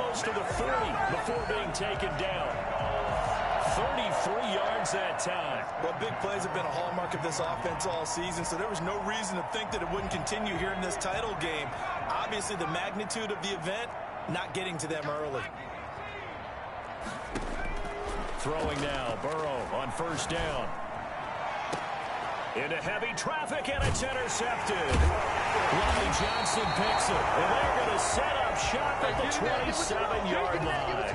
goes to the 40 before being taken down. 33 yards that time. Well, big plays have been a hallmark of this offense all season, so there was no reason to think that it wouldn't continue here in this title game. Obviously, the magnitude of the event not getting to them early. Throwing now, Burrow on first down. Into heavy traffic, and it's intercepted. Lonnie Johnson picks it, and they're going to set up shop at the 27-yard line.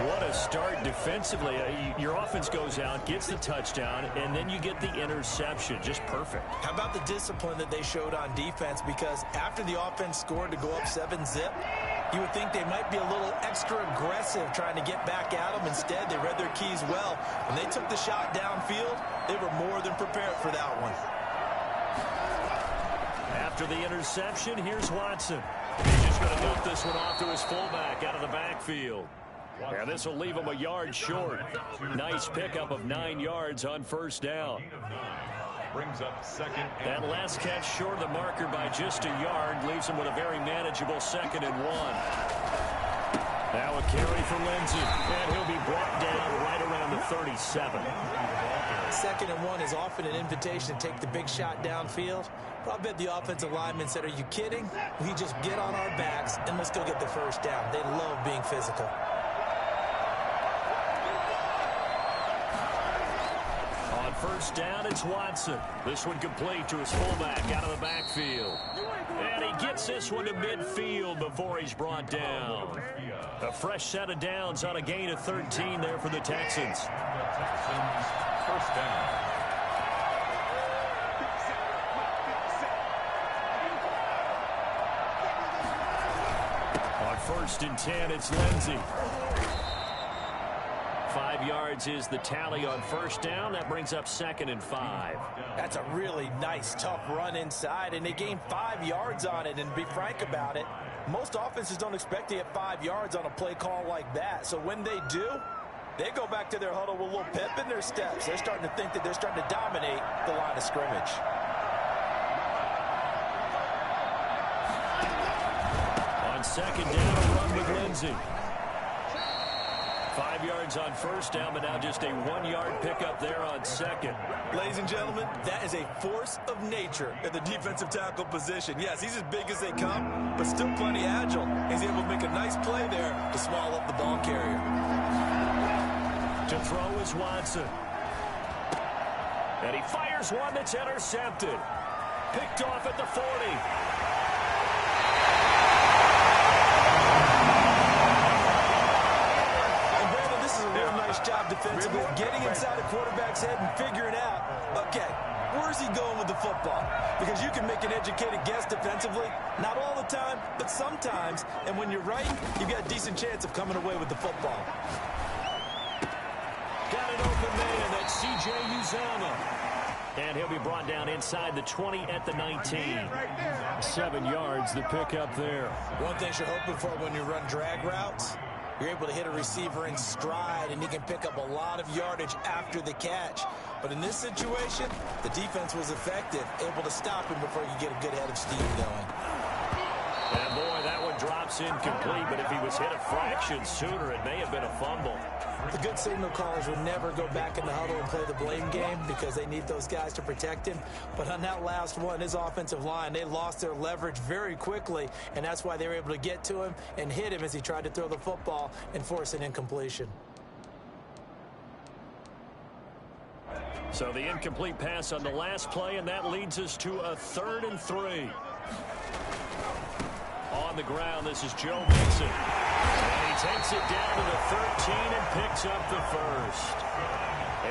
What a start defensively. Your offense goes out, gets the touchdown, and then you get the interception. Just perfect. How about the discipline that they showed on defense? Because after the offense scored to go up 7-zip, you would think they might be a little extra aggressive trying to get back at them. Instead, they read their keys well. When they took the shot downfield, they were more than prepared for that one. After the interception, here's Watson. He's just going to dump this one off to his fullback out of the backfield. And this will leave him a yard short. Nice pickup of 9 yards on first down. Brings up second. That last catch short of the marker by just a yard leaves him with a very manageable 2nd and 1. Now a carry for Lindsey, and he'll be brought down right around the 37. 2nd and 1 is often an invitation to take the big shot downfield. But I bet the offensive linemen said, are you kidding? We just get on our backs and let's go get the first down. They love being physical. On first down, it's Watson. This one complete to his fullback out of the backfield. And he gets this one to midfield before he's brought down. A fresh set of downs on a gain of 13 there for the Texans. First down. On 1st and 10, it's Lindsey. 5 yards is the tally on first down. That brings up 2nd and 5. That's a really nice, tough run inside, and they gained 5 yards on it. And to be frank about it, most offenses don't expect to get 5 yards on a play call like that. So when they do, they go back to their huddle with a little pep in their steps. They're starting to think that they're starting to dominate the line of scrimmage. On 2nd down, a run with Lindsey. 5 yards on first down, but now just a 1-yard pickup there on 2nd. Ladies and gentlemen, that is a force of nature at the defensive tackle position. Yes, he's as big as they come, but still plenty agile. He's able to make a nice play there to swallow up the ball carrier. To throw is Watson. And he fires one that's intercepted. Picked off at the 40. Job defensively, getting inside the quarterback's head and figuring out, okay, where's he going with the football? Because you can make an educated guess defensively, not all the time, but sometimes, and when you're right, you've got a decent chance of coming away with the football. Got an open man, that's C.J. Uzomah. And he'll be brought down inside the 20 at the 19. 7 yards, the pickup there. One thing you're hoping for when you run drag routes, you're able to hit a receiver in stride, and he can pick up a lot of yardage after the catch. But in this situation, the defense was effective, able to stop him before you get a good head of steam going. And boy, that one drops incomplete, but if he was hit a fraction sooner, it may have been a fumble. The good signal callers would never go back in the huddle and play the blame game because they need those guys to protect him. But on that last one, his offensive line, they lost their leverage very quickly, and that's why they were able to get to him and hit him as he tried to throw the football and force an incompletion. So the incomplete pass on the last play, and that leads us to a 3rd and 3. On the ground, this is Joe Mixon. And he takes it down to the 13 and picks up the first.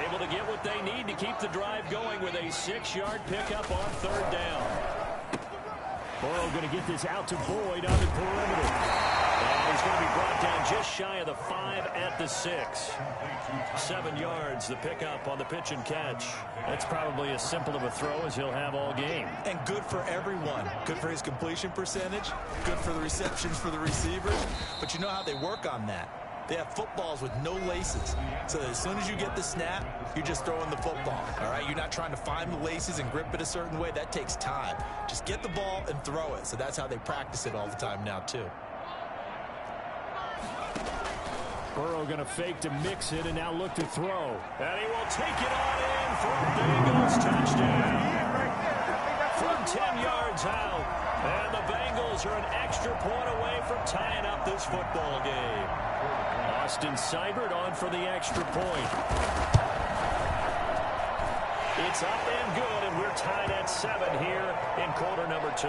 Able to get what they need to keep the drive going with a 6-yard pickup on 3rd down. Burrow going to get this out to Boyd on the perimeter. And he's going to be brought down just shy of the 5 at the 6. 7 yards, the pickup on the pitch and catch. That's probably as simple of a throw as he'll have all game. And good for everyone. Good for his completion percentage. Good for the receptions for the receivers. But you know how they work on that. They have footballs with no laces. So as soon as you get the snap, you're just throwing the football. All right, you're not trying to find the laces and grip it a certain way. That takes time. Just get the ball and throw it. So that's how they practice it all the time now, too. Burrow going to fake to mix it and now look to throw. And he will take it on in for a Bengals touchdown. From 10 yards out. And the Bengals are an extra point away from tying up this football game. Austin Seibert on for the extra point. It's up and good, and we're tied at 7 here in quarter number 2.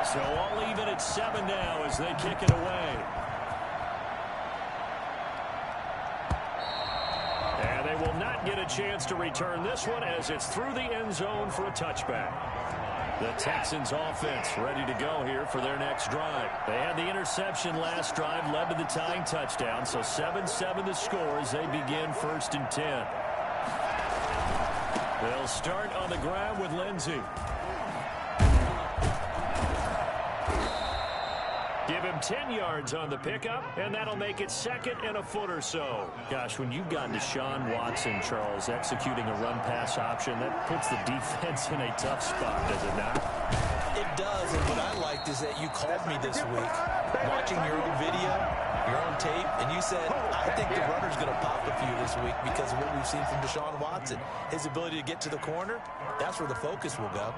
So all even at 7 now as they kick it away. And they will not get a chance to return this one as it's through the end zone for a touchback. The Texans offense ready to go here for their next drive. They had the interception last drive, led to the tying touchdown. So 7-7 the score as they begin 1st and 10. They'll start on the ground with Lindsey. Give him 10 yards on the pickup, and that'll make it 2nd and a foot or so. Gosh, when you've got Deshaun Watson, Charles, executing a run-pass option, that puts the defense in a tough spot, does it not? It does, and what I liked is that you called me this week, watching your own video, your own tape, and you said, I think the runner's going to pop a few this week because of what we've seen from Deshaun Watson. His ability to get to the corner, that's where the focus will go.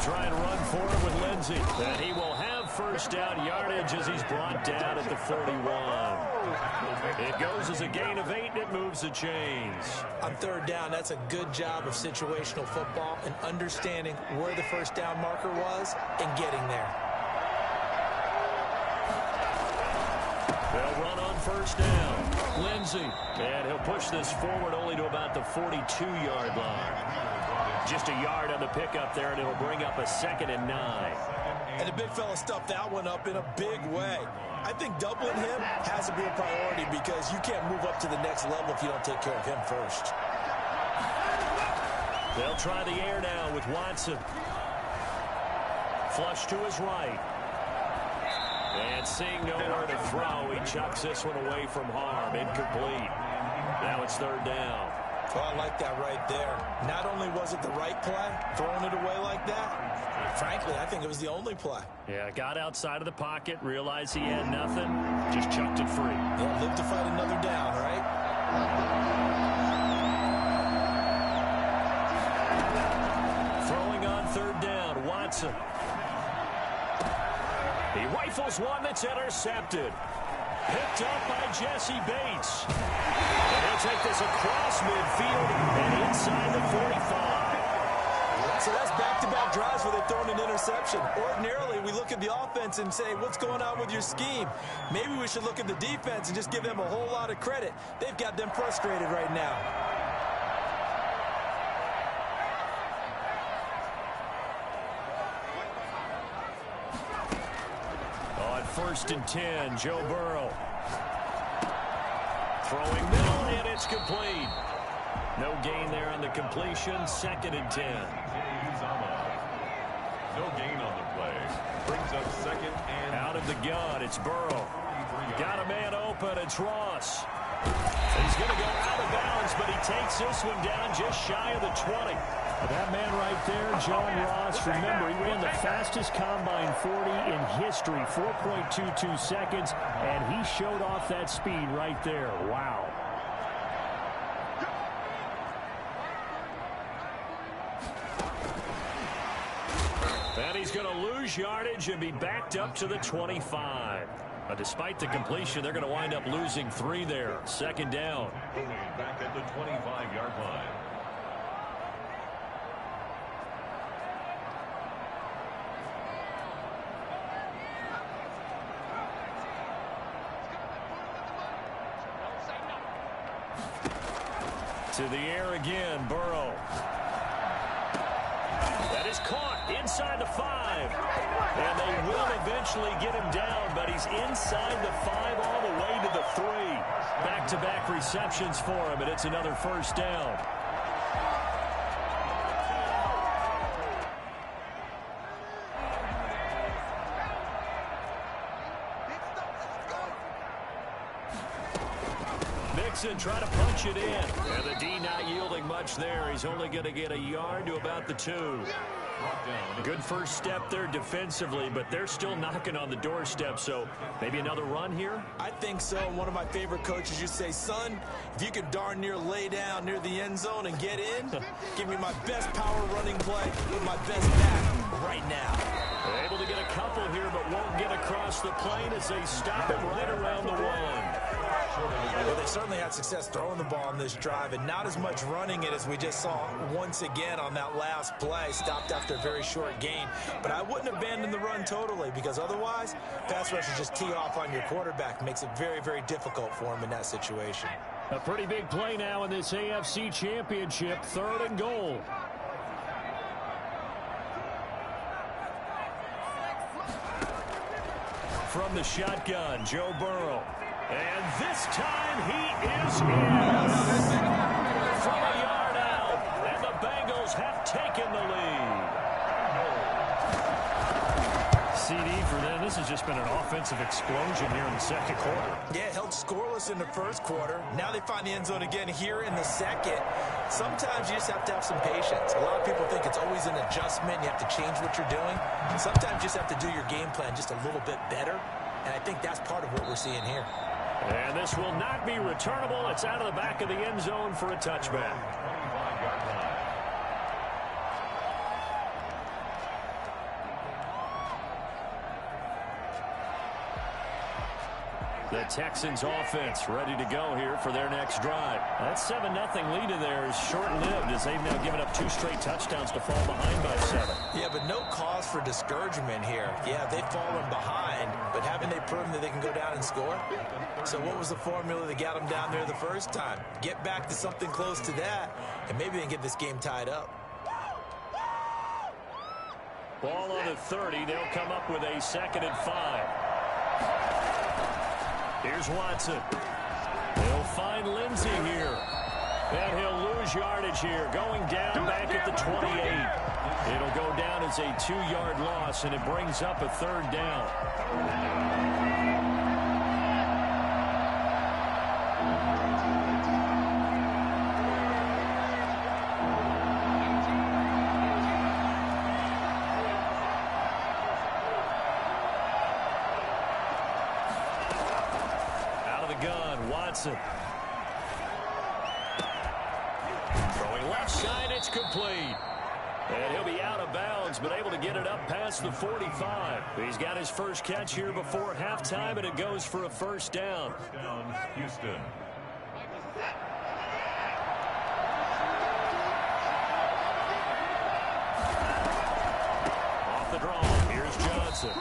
Try and run for it with Lindsey. And he will have first down yardage as he's brought down at the 41. It goes as a gain of 8, and it moves the chains. On 3rd down, that's a good job of situational football and understanding where the first down marker was and getting there. They'll run on first down. Lindsey. And he'll push this forward only to about the 42-yard line. Just a yard on the pickup there, and it'll bring up a 2nd and 9. And the big fella stuffed that one up in a big way. I think doubling him has to be a priority because you can't move up to the next level if you don't take care of him first. They'll try the air now with Watson. Flush to his right. And seeing nowhere to throw, he chucks this one away from harm. Incomplete. Now it's 3rd down. Well, I like that right there. Not only was it the right play, throwing it away like that, frankly, I think it was the only play. Yeah, got outside of the pocket, realized he had nothing, just chucked it free. Yeah, live to fight another down, right? Throwing on 3rd down, Watson. He rifles one that's intercepted. Picked up by Jesse Bates. And he'll take this across midfield and inside the 45. So that's back-to-back drives where they've thrown an interception. Ordinarily, we look at the offense and say, what's going on with your scheme? Maybe we should look at the defense and just give them a whole lot of credit. They've got them frustrated right now. On 1st and 10, Joe Burrow. Throwing middle, and it's complete. No gain there on the completion. 2nd and 10. No gain on the play. Brings up 2nd and... Out of the gun, it's Burrow. Got a man open, it's Ross. He's going to go out of bounds, but he takes this one down just shy of the 20. That man right there, John Ross, remember, he ran the fastest combine 40 in history, 4.22 seconds, and he showed off that speed right there. Wow. And he's going to lose yardage and be backed up to the 25. Despite the completion, they're going to wind up losing 3 there. 2nd down. Back at the 25-yard line. To the air again, Burrow. That is caught inside the 5. And they will eventually get him down, but he's inside the 5 all the way to the 3. Back back-to-back receptions for him, and it's another first down. Mixon trying to punch it in. And the D not yielding much there. He's only going to get a yard to about the 2. Good first step there defensively, but they're still knocking on the doorstep, so maybe another run here? I think so. One of my favorite coaches used to say, son, if you can darn near lay down near the end zone and get in, give me my best power running play with my best back right now. They're able to get a couple here, but won't get across the plane as they stop him right around the 1. Well, they certainly had success throwing the ball on this drive, and not as much running it as we just saw once again on that last play. Stopped after a very short gain. But I wouldn't abandon the run totally, because otherwise, pass rushers just tee off on your quarterback. Makes it very, very difficult for him in that situation. A pretty big play now in this AFC Championship, 3rd and goal. From the shotgun, Joe Burrow. And this time he is in. From a yard out. And the Bengals have taken the lead. CD for them. This has just been an offensive explosion here in the second quarter. Yeah, held scoreless in the first quarter. Now they find the end zone again here in the second. Sometimes you just have to have some patience. A lot of people think it's always an adjustment. You have to change what you're doing. Sometimes you just have to do your game plan just a little bit better. And I think that's part of what we're seeing here. And this will not be returnable. It's out of the back of the end zone for a touchback. The Texans offense ready to go here for their next drive. That 7-0 lead of theirs short-lived as they've now given up 2 straight touchdowns to fall behind by 7. Yeah, but no cause for discouragement here. Yeah, they've fallen behind, but haven't they proven that they can go down and score? So what was the formula that got them down there the first time? Get back to something close to that, and maybe they can get this game tied up. Ball on the 30. They'll come up with a 2nd and 5. Here's Watson. They'll find Lindsey here. And he'll lose yardage here. Going down back at the 28. It'll go down as a 2-yard loss, and it brings up a 3rd down. Watson. Throwing left side, it's complete. And he'll be out of bounds, but able to get it up past the 45. He's got his first catch here before halftime, and it goes for a 1st down. Houston. Off the draw, here's Johnson.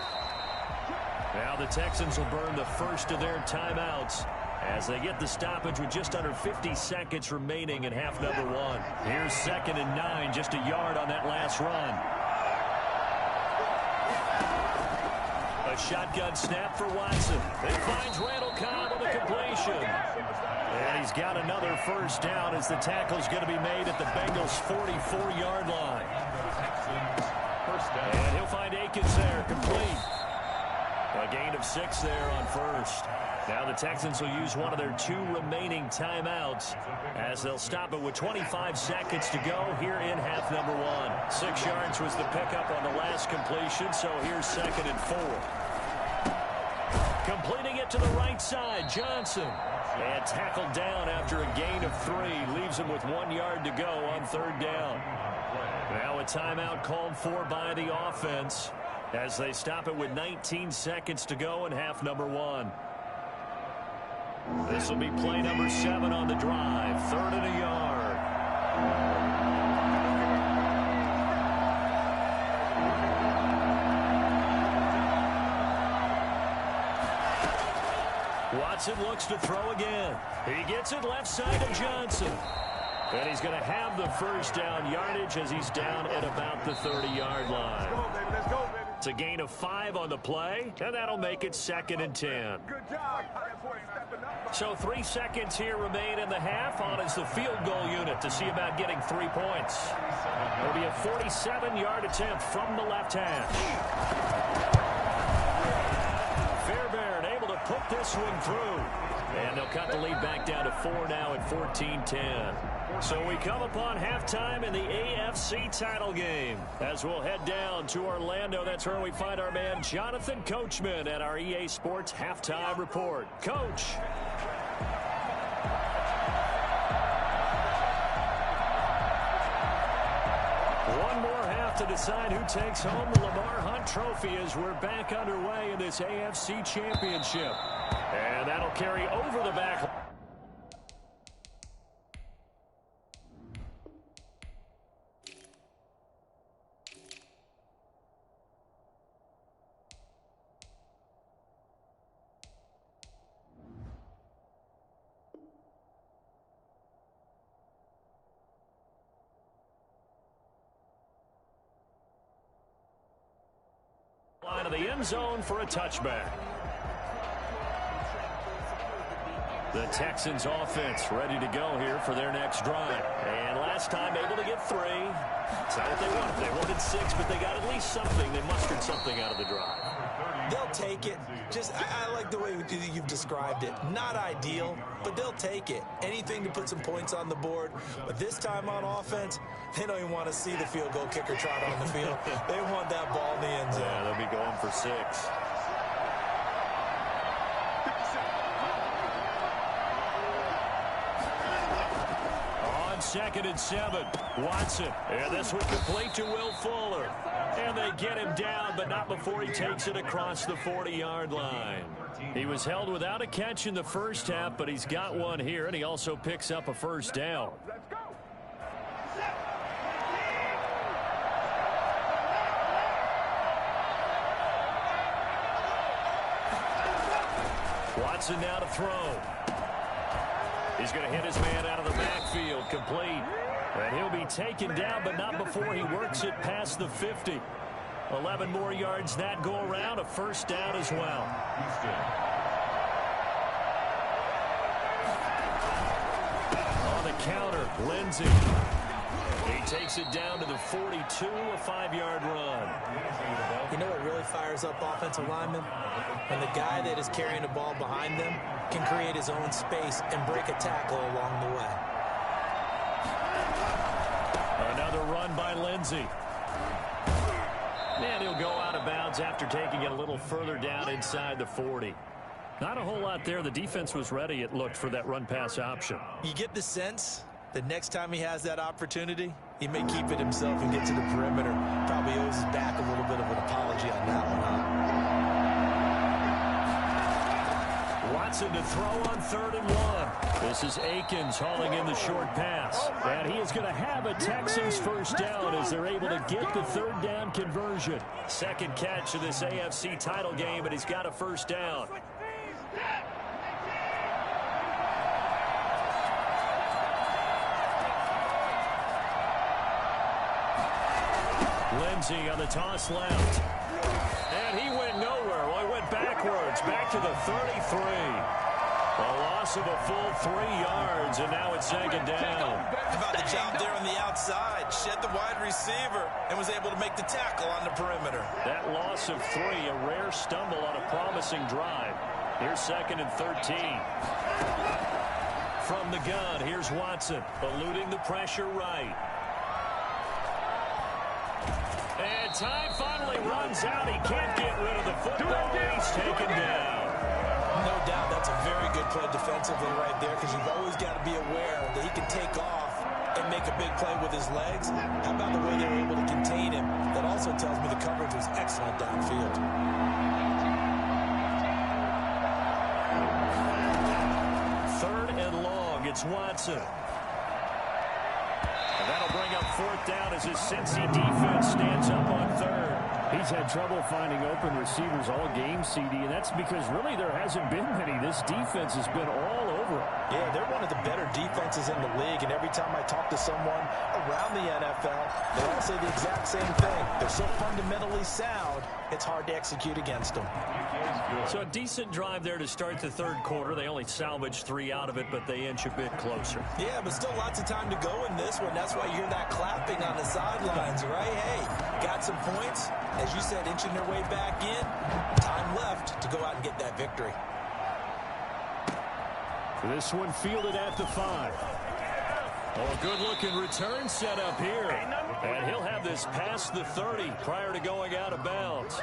Now the Texans will burn the first of their timeouts as they get the stoppage with just under 50 seconds remaining in half number 1. Here's 2nd and 9, just a yard on that last run. A shotgun snap for Watson. It finds Randall Cobb on the completion. And he's got another 1st down as the tackle's going to be made at the Bengals' 44-yard line. And he'll find Akins there, complete. A gain of 6 there on 1st. Now the Texans will use one of their 2 remaining timeouts as they'll stop it with 25 seconds to go here in half number 1. 6 yards was the pickup on the last completion, so here's 2nd and 4. Completing it to the right side, Johnson. And tackled down after a gain of 3. Leaves him with 1 yard to go on 3rd down. Now a timeout called for by the offense as they stop it with 19 seconds to go in half number 1. This will be play number 7 on the drive. 3rd and a yard. Watson looks to throw again. He gets it left side to Johnson. And he's going to have the 1st down yardage as he's down at about the 30-yard line. It's a gain of 5 on the play, and that'll make it 2nd and 10. Good job. So 3 seconds here remain in the half. On is the field goal unit to see about getting 3 points. It'll be a 47-yard attempt from the left hash. Fairbairn able to put this one through. And they'll cut the lead back down to 4 now at 14-10. So we come upon halftime in the AFC title game. As we'll head down to Orlando, that's where we find our man Jonathan Coachman at our EA Sports Halftime Report. Coach. One more half to decide who takes home the Lamar Hunt Trophy as we're back underway in this AFC Championship. And that'll carry over the back. Line of the end zone for a touchback. The Texans offense ready to go here for their next drive. And last time able to get 3. It's not what they wanted. They wanted 6, but they got at least something. They mustered something out of the drive. They'll take it. I like the way you've described it. Not ideal, but they'll take it. Anything to put some points on the board. But this time on offense, they don't even want to see the field goal kicker trot on the field. They want that ball in the end zone. Yeah, they'll be going for 6. On 2nd and 7, Watson. And this one complete to Will Fuller. And they get him down, but not before he takes it across the 40-yard line. He was held without a catch in the first half, but he's got one here, and he also picks up a first down. Watson now to throw. He's going to hit his man out of the backfield, complete. And he'll be taken down, but not before he works it past the 50. 11 more yards that go around, a first down as well. On the counter, Lindsey. He takes it down to the 42, a 5-yard run. You know what really fires up offensive linemen? When the guy that is carrying the ball behind them can create his own space and break a tackle along the way. Another run by Lindsey. And he'll go out of bounds after taking it a little further down inside the 40. Not a whole lot there. The defense was ready, it looked, for that run-pass option. You get the sense that next time he has that opportunity, he may keep it himself and get to the perimeter. Probably owes his back a little bit of an apology on that one, huh? Watson to throw on 3rd and 1. This is Akins hauling in the short pass. And he is going to have a Texans first down as they're able to get the 3rd down conversion. Second catch of this AFC title game, and he's got a first down. Lindsey on the toss left. And he went nowhere. Well, he went backwards, back to the 33. A loss of a full 3 yards, and now it's 2nd down. How about the job there on the outside? Shed the wide receiver and was able to make the tackle on the perimeter. That loss of 3, a rare stumble on a promising drive. Here's 2nd and 13. From the gun, here's Watson, eluding the pressure right. And time finally runs out. He can't get rid of the football. He's taken down. No doubt that's a very good play defensively right there, because you've always got to be aware that he can take off and make a big play with his legs. How about the way they were able to contain him? That also tells me the coverage was excellent downfield. 3rd and long. It's Watson. And that'll bring up 4th down as his Cincy defense stands up on 3rd. He's had trouble finding open receivers all game, CD, and that's because really there hasn't been many. This defense has been all over him. Yeah, they're one one of the better defenses in the league, and every time I talk to someone around the NFL, they all say the exact same thing. They're so fundamentally sound, it's hard to execute against them. So a decent drive there to start the third quarter. They only salvaged 3 out of it, but they inch a bit closer. Yeah, but still lots of time to go in this one. That's why you hear that clapping on the sidelines, right? Hey, got some points. As you said, inching their way back in. Time left to go out and get that victory. This one fielded at the 5. Oh, good-looking return set up here. And he'll have this past the 30 prior to going out of bounds.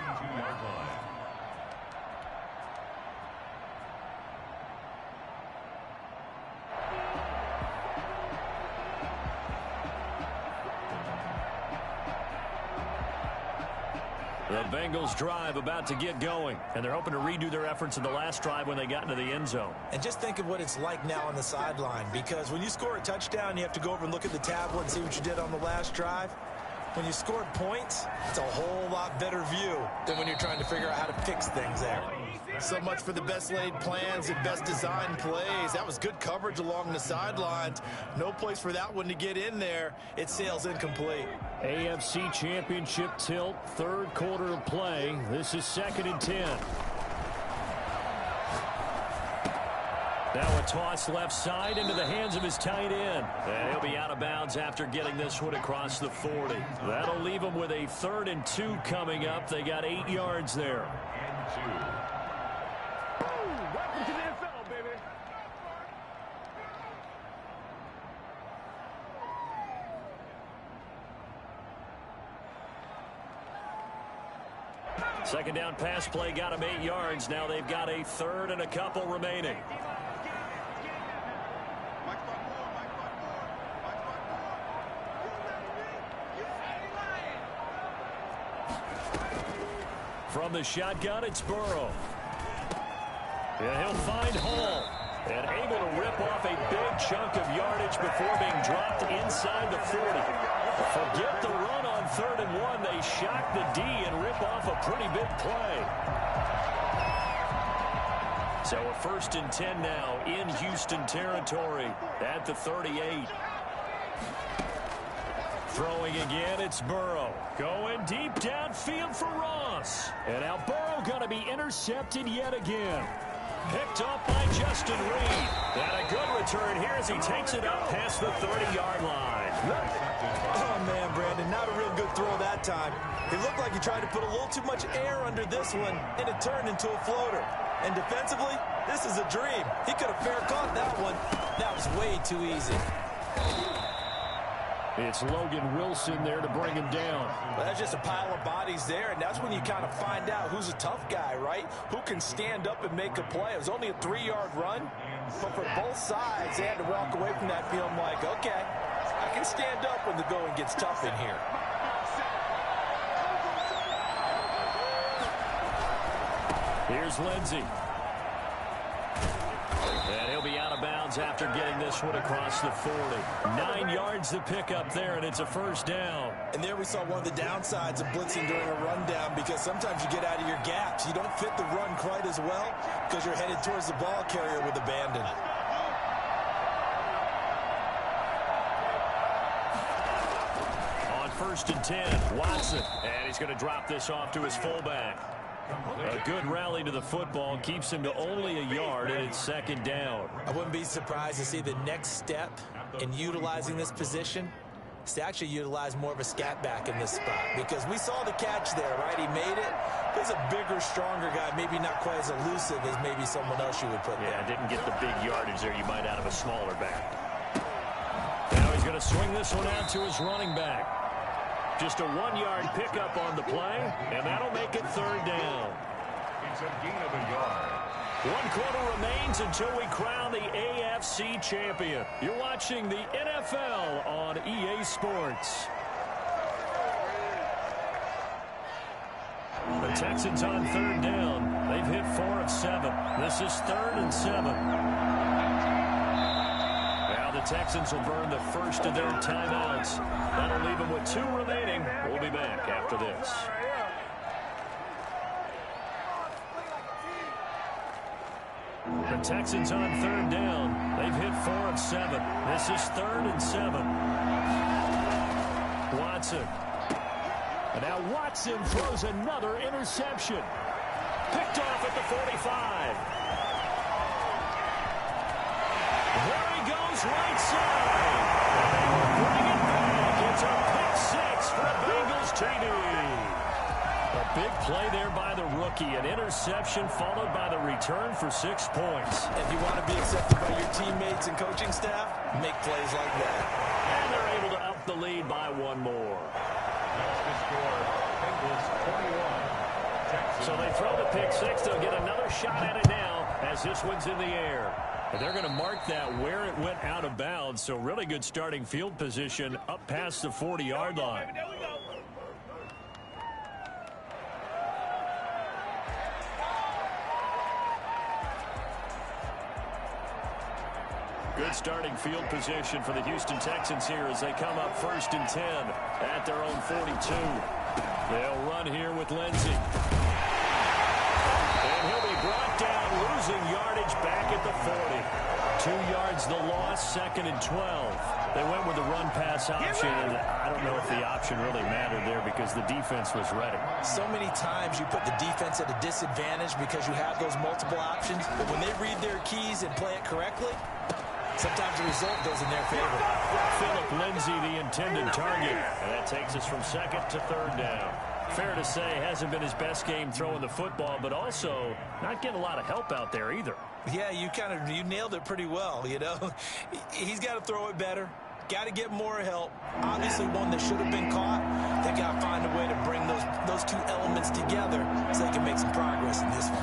The Bengals drive about to get going, and they're hoping to redo their efforts in the last drive when they got into the end zone. And just think of what it's like now on the sideline, because when you score a touchdown, you have to go over and look at the tablet and see what you did on the last drive. When you scored points, it's a whole lot better view than when you're trying to figure out how to fix things there. So much for the best laid plans and best designed plays. That was good coverage along the sidelines. No place for that one to get in there. It sails incomplete. AFC Championship tilt, third quarter of play. This is 2nd and 10. Now a toss left side into the hands of his tight end. And he'll be out of bounds after getting this one across the 40. That'll leave him with a 3rd and 2 coming up. They got 8 yards there. Welcome to the NFL, baby. Second down pass play got him 8 yards. Now they've got a 3rd and a couple remaining. From the shotgun, it's Burrow. And he'll find Hall. And able to rip off a big chunk of yardage before being dropped inside the 40. Forget the run on 3rd and 1. They shock the D and rip off a pretty big play. So a 1st and 10 now in Houston territory at the 38. Throwing again, it's Burrow. Going deep downfield for Ross. And now Burrow going to be intercepted yet again. Picked up by Justin Reed. And a good return here as he takes it up past the 30-yard line. Oh, man, Brandon, not a real good throw that time. It looked like he tried to put a little too much air under this one, and it turned into a floater. And defensively, this is a dream. He could have fair caught that one. That was way too easy. It's Logan Wilson there to bring him down. Well, that's just a pile of bodies there, and that's when you kind of find out who's a tough guy, right? Who can stand up and make a play. It was only a 3-yard run, but for both sides, they had to walk away from that feeling like, okay, I can stand up when the going gets tough in here. Here's Lindsey. And he'll be out of bounds after getting this one across the 40. 9 yards to pick up there, and it's a 1st down. And there we saw one of the downsides of blitzing during a rundown, because sometimes you get out of your gaps. You don't fit the run quite as well because you're headed towards the ball carrier with abandon. On 1st and 10, Watson. And he's going to drop this off to his fullback. A good rally to the football keeps him to only a yard, and it's 2nd down. I wouldn't be surprised to see the next step in utilizing this position is to actually utilize more of a scat back in this spot, because we saw the catch there, right? He made it. There's a bigger, stronger guy, maybe not quite as elusive as maybe someone else you would put there. Yeah, didn't get the big yardage there you might out of a smaller back. Now he's going to swing this one out to his running back. Just a 1-yard pickup on the play, and that'll make it 3rd down. It's a gain of a yard. 1 quarter remains until we crown the AFC champion. You're watching the NFL on EA Sports. The Texans on 3rd down. They've hit 4 of 7. This is 3rd and 7. The Texans will burn the first of their timeouts. That'll leave them with 2 remaining. We'll be back after this. The Texans on 3rd down. They've hit 4 of 7. This is 3rd and 7. Watson. And now Watson throws another interception. Picked off at the 45. There he goes, right side. And they will bring it back. It's a pick 6 for Bengals TD. A big play there by the rookie. An interception followed by the return for 6 points. If you want to be accepted by your teammates and coaching staff, make plays like that. And they're able to up the lead by 1 more. That's the score. Bengals 21. Texans. So they throw the pick 6. They'll get another shot at it now as this one's in the air. And they're going to mark that where it went out of bounds. So really good starting field position up past the 40-yard line. Good starting field position for the Houston Texans here as they come up 1st and 10 at their own 42. They'll run here with Lindsey. And he'll be brought down, losing yardage back at the 40. 2 yards the loss, 2nd and 12. They went with the run-pass option, and I don't know if the option really mattered there because the defense was ready. So many times you put the defense at a disadvantage because you have those multiple options, but when they read their keys and play it correctly, sometimes the result goes in their favor. Philip Lindsay, the intended target. And that takes us from 2nd to 3rd down. Fair to say, hasn't been his best game throwing the football, but also not getting a lot of help out there either. Yeah, you nailed it pretty well, you know. He's got to throw it better. Got to get more help. Obviously one that should have been caught. They got to find a way to bring those 2 elements together so they can make some progress in this one.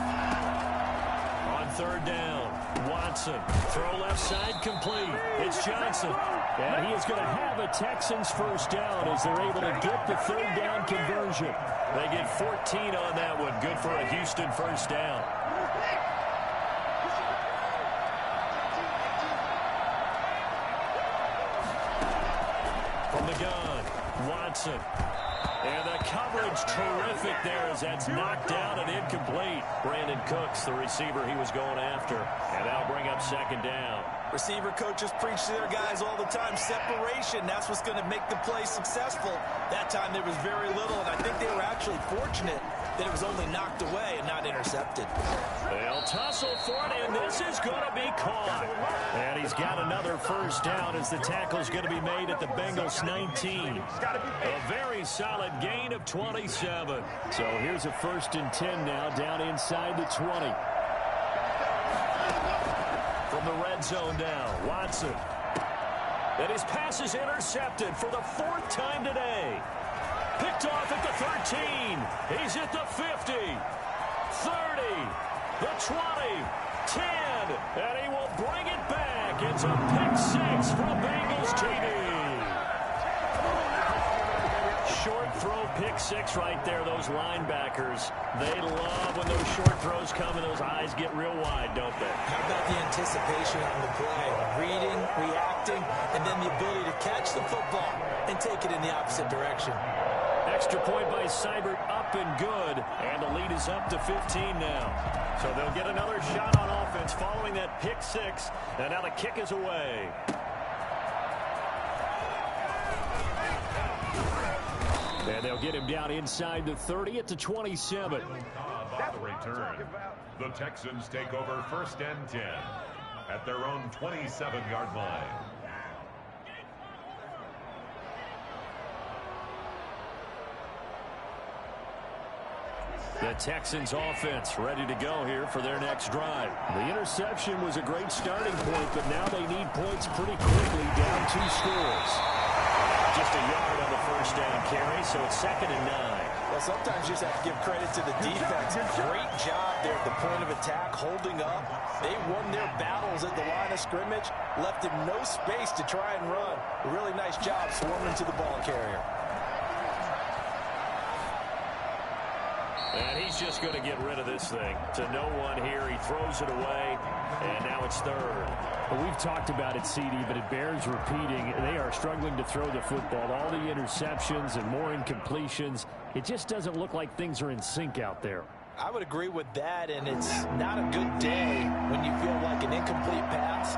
On 3rd down, Watson. Throw left side complete. It's Johnson. And he is going to have a Texans first down as they're able to get the 3rd down conversion. They get 14 on that one. Good for a Houston first down. From the gun, Watson. And the coverage terrific there as that's knocked down and incomplete. Brandon Cooks, the receiver he was going after. And that'll bring up 2nd down. Receiver coaches preach to their guys all the time. Separation, that's what's going to make the play successful. That time there was very little, and I think they were actually fortunate that it was only knocked away and not intercepted. They'll tussle for it, and this is going to be caught. And he's got another first down as the tackle's going to be made at the Bengals 19. A very solid gain of 27. So here's a 1st and 10 now down inside the 20. From the red zone now, Watson. And his pass is intercepted for the 4th time today. Picked off at the 13. He's at the 50. 30. The 20. 10. And he will bring it back. It's a pick 6 from Bengals TD. Short throw pick 6 right there. Those linebackers, they love when those short throws come and those eyes get real wide, don't they? How about the anticipation on the play? Reading, reacting, and then the ability to catch the football and take it in the opposite direction. Extra point by Seibert, up and good. And the lead is up to 15 now. So they'll get another shot on offense following that pick 6. And now the kick is away. And they'll get him down inside the 30 at the 27. On the return, the Texans take over 1st and 10 at their own 27-yard line. The Texans offense ready to go here for their next drive. The interception was a great starting point, but now they need points pretty quickly, down 2 scores. Just a yard on the first down carry, so it's 2nd and 9. Well, sometimes you just have to give credit to the defense. Great job there at the point of attack, holding up. They won their battles at the line of scrimmage, left him no space to try and run. A really nice job swarming to the ball carrier. And he's just going to get rid of this thing. To no one here. He throws it away, and now it's 3rd. Well, we've talked about it, CD, but it bears repeating. They are struggling to throw the football. All the interceptions and more incompletions. It just doesn't look like things are in sync out there. I would agree with that, and it's not a good day when you feel like an incomplete pass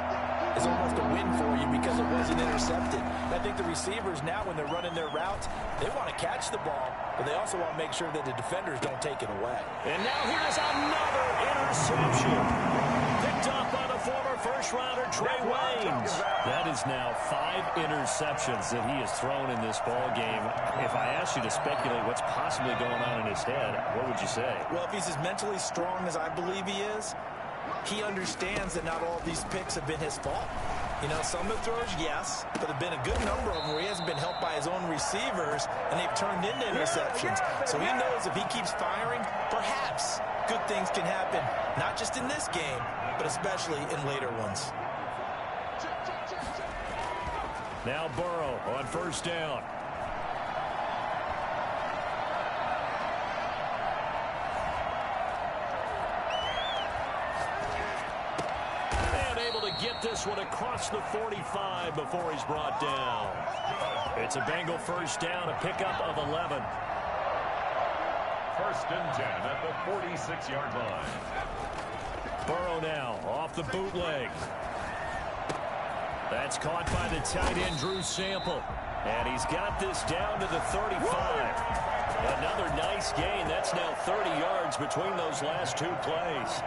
is almost a win for you because it wasn't intercepted. And I think the receivers now, when they're running their routes, they want to catch the ball, but they also want to make sure that the defenders don't take it away. And now here's another interception. Picked up by the former first-rounder Trey Waynes. That is now 5 interceptions that he has thrown in this ball game. If I asked you to speculate what's possibly going on in his head, what would you say? Well, if he's as mentally strong as I believe he is, he understands that not all of these picks have been his fault. You know, some of the throws, yes, but there have been a good number of them where he hasn't been helped by his own receivers, and they've turned into interceptions. So he knows if he keeps firing, perhaps good things can happen, not just in this game, but especially in later ones. Now Burrow on first down. Get this one across the 45 before he's brought down. It's a Bengal first down, a pickup of 11. First and 10 at the 46-yard line. Burrow now off the bootleg. That's caught by the tight end, Drew Sample. And he's got this down to the 35. Another nice gain. That's now 30 yards between those last 2 plays.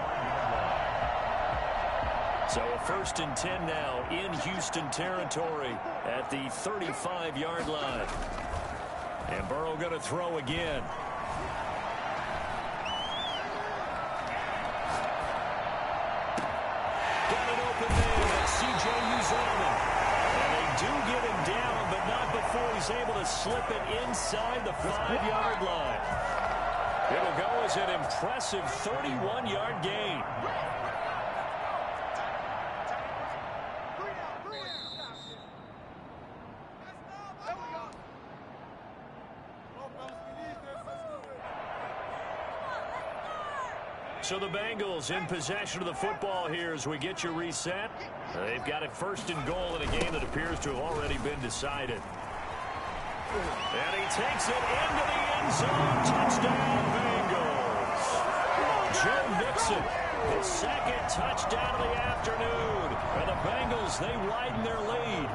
So a first and 10 now in Houston territory at the 35-yard line. And Burrow going to throw again. Got it open there. That's C.J. Uzomah. And they do get him down, but not before he's able to slip it inside the 5-yard line. It'll go as an impressive 31-yard gain. So the Bengals in possession of the football here as we get you reset. They've got it first and goal in a game that appears to have already been decided. And he takes it into the end zone. Touchdown, Bengals. Joe Mixon, his second touchdown of the afternoon. And the Bengals, they widen their lead.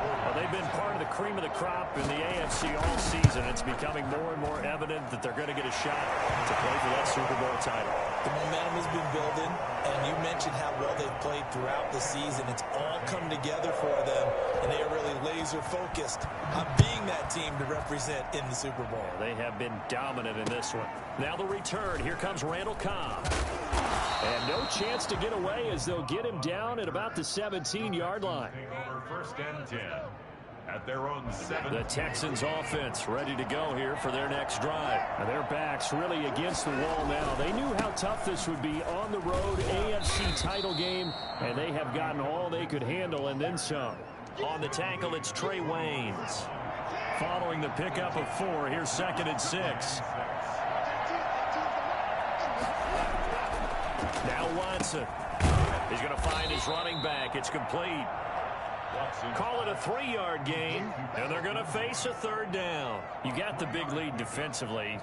Well, they've been part of the cream of the crop in the AFC all season. It's becoming more and more evident that they're going to get a shot to play for that Super Bowl title. The momentum has been building, and you mentioned how well they've played throughout the season. It's all come together for them, and they are really laser-focused on being that team to represent in the Super Bowl. They have been dominant in this one. Now the return. Here comes Randall Cobb. And no chance to get away as they'll get him down at about the 17-yard line. Over first and 10 at their own 7. The Texans offense ready to go here for their next drive. Now their backs really against the wall now. They knew how tough this would be on the road, AFC title game, and they have gotten all they could handle and then some. On the tackle, it's Trey Waynes. Following the pickup of 4, here's 2nd and 6. Now Watson. He's going to find his running back. It's complete. Call it a 3-yard gain, and they're going to face a 3rd down. You got the big lead defensively.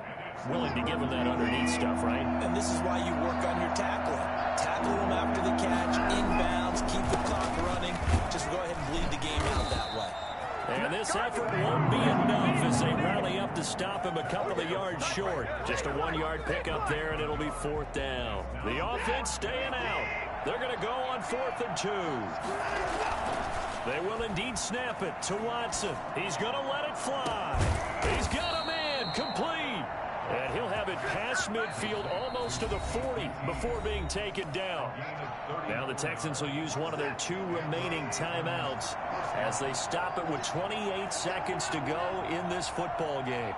Willing to give them that underneath stuff, right? And this is why you work on your tackling. Tackle them after the catch, inbounds, keep the clock running. Just go ahead and bleed the game out that way. And this effort won't be enough as they rally up to stop him a couple of yards short. Just a 1-yard pickup there, and it'll be 4th down. The offense staying out. They're going to go on 4th and 2. They will indeed snap it to Watson. He's going to let it fly. He's got a man complete. And he'll have it past midfield almost to the 40 before being taken down. Now the Texans will use one of their 2 remaining timeouts as they stop it with 28 seconds to go in this football game.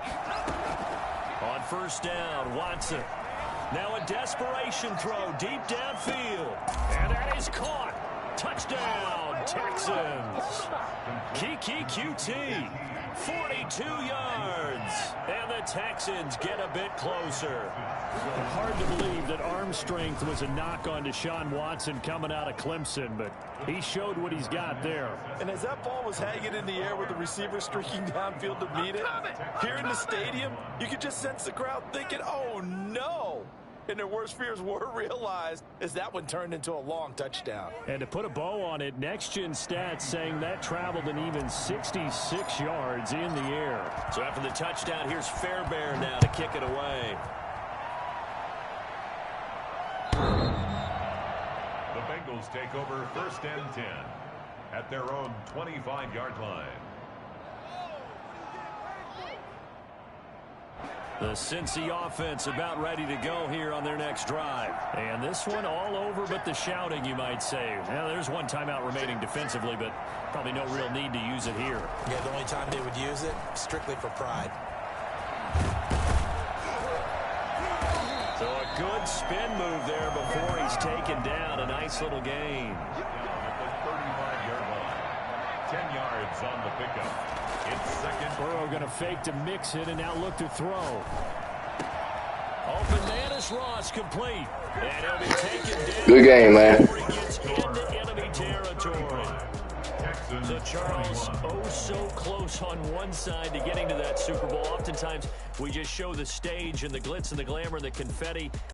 On first down, Watson. Now a desperation throw deep downfield. And that is caught. Touchdown, Texans. Kiki QT, 42 yards. And the Texans get a bit closer. Hard to believe that arm strength was a knock on Deshaun Watson coming out of Clemson, but he showed what he's got there. And as that ball was hanging in the air with the receiver streaking downfield to meet it, here in the stadium, you could just sense the crowd thinking, oh, no. and their worst fears were realized as that one turned into a long touchdown. And to put a bow on it, next-gen stats saying that traveled an even 66 yards in the air. So after the touchdown, here's Fairbairn now to kick it away. The Bengals take over 1st and 10 at their own 25-yard line. The Cincy offense about ready to go here on their next drive. And this one all over but the shouting, you might say. Now, there's one timeout remaining defensively, but probably no real need to use it here. Yeah, the only time they would use it, strictly for pride. So a good spin move there before he's taken down. A nice little gain. At the 35-yard line. 10 yards on the pickup. It's second. Burrow going to fake to mix it and now look to throw. Open Manus Ross complete. And he'll be taken down. Good game, man. Before he gets into enemy territory. So Charles, oh so close on one side to getting to that Super Bowl. Oftentimes we just show the stage and the glitz and the glamour and the confetti.